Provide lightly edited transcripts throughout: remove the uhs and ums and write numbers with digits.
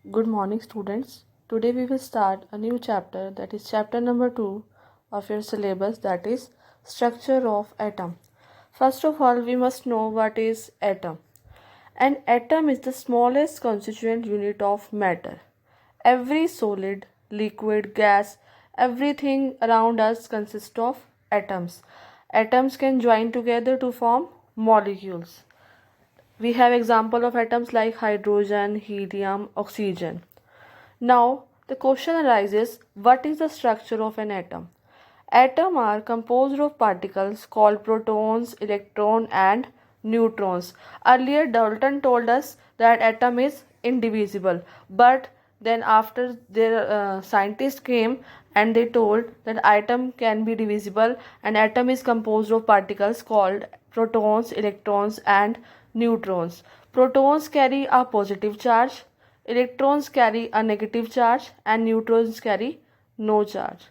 Good morning, students. Today we will start a new chapter, that is chapter number 2 of your syllabus, that is structure of atom. First of all, we must know what is atom. An atom is the smallest constituent unit of matter. Every solid, liquid, gas, everything around us consists of atoms. Atoms can join together to form molecules. We have example of atoms like hydrogen, helium, oxygen. Now, the question arises, what is the structure of an atom? Atoms are composed of particles called protons, electrons and neutrons. Earlier Dalton told us that atom is indivisible, but then after their scientists came and they told that atom can be divisible, and atom is composed of particles called protons, electrons and neutrons. Protons carry a positive charge, electrons carry a negative charge and neutrons carry no charge.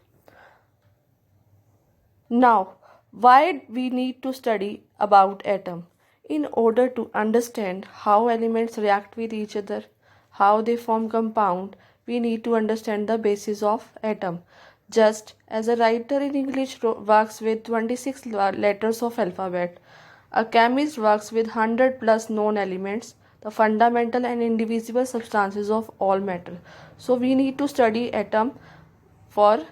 Now, why we need to study about atom? In order to understand how elements react with each other, how they form compound, we need to understand the basis of atom. Just as a writer in English works with 26 letters of alphabet, a chemist works with 100 plus known elements, the fundamental and indivisible substances of all matter. So we need to study atom for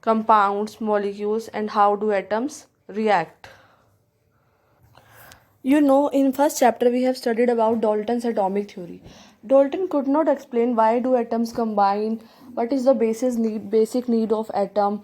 compounds, molecules, and how do atoms react. In first chapter we have studied about Dalton's atomic theory. Dalton could not explain why do atoms combine, what is the basic need of atom,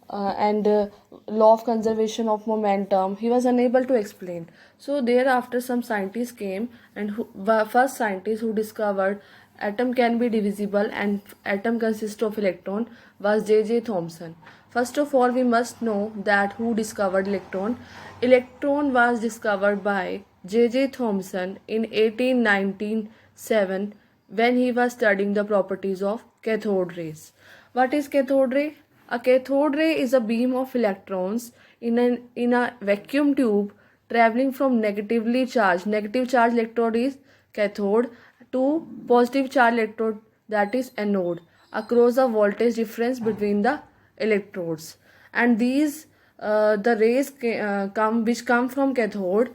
and law of conservation of momentum. He was unable to explain. So thereafter some scientists came, and the first scientist who discovered atom can be divisible and atom consists of electron was J.J. Thomson. First of all, we must know that who discovered electron. Electron was discovered by J.J. Thomson in 1897 when he was studying the properties of cathode rays. What is cathode ray? A cathode ray is a beam of electrons in a vacuum tube traveling from negative charged electrode is cathode to positive charge electrode, that is anode, across the voltage difference between the electrodes. And these the rays which come from cathode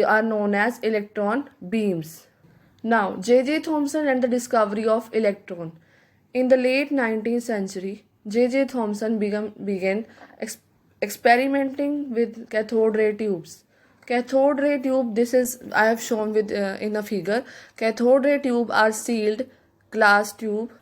are known as electron beams. Now, J.J. Thomson and the discovery of electron. In the late 19th century, J.J. Thomson began experimenting with cathode ray tubes. Cathode ray tube, this is I have shown with in a figure. Cathode ray tube are sealed glass tube.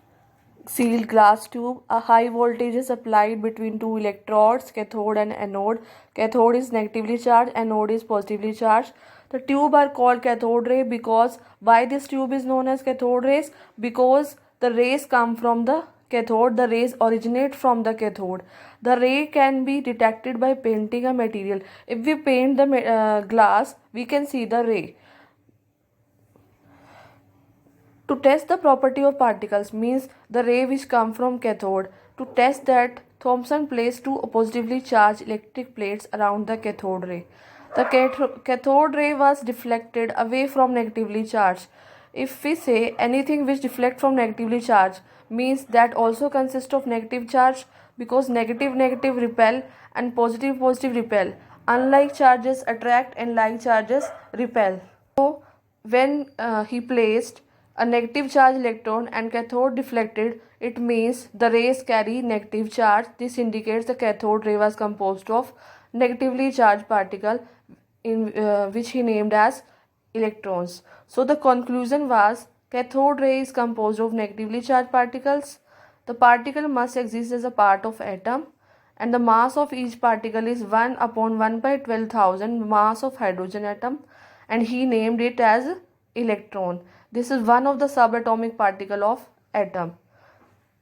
A high voltage is applied between two electrodes, cathode and anode. Cathode is negatively charged, anode is positively charged. The tube are called cathode ray because why this tube is known as cathode rays? Because the rays come from the cathode, the rays originate from the cathode. The ray can be detected by painting a material. If we paint the glass, we can see the ray. To test the property of particles means the ray which come from cathode. To test that, Thomson placed two positively charged electric plates around the cathode ray. The cathode ray was deflected away from negatively charged. If we say anything which deflects from negatively charged means that also consists of negative charge, because negative repel and positive repel. Unlike charges attract and like charges repel. So when he placed a negative charge electron and cathode deflected, it means the rays carry negative charge. This indicates the cathode ray was composed of negatively charged particle in which he named as electrons. So the conclusion was cathode ray is composed of negatively charged particles. The particle must exist as a part of atom, and the mass of each particle is 1 upon 1 by 12,000 mass of hydrogen atom, and he named it as electron. This is one of the subatomic particle of atom.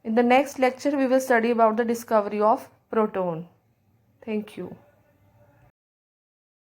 In the next lecture, we will study about the discovery of proton. Thank you.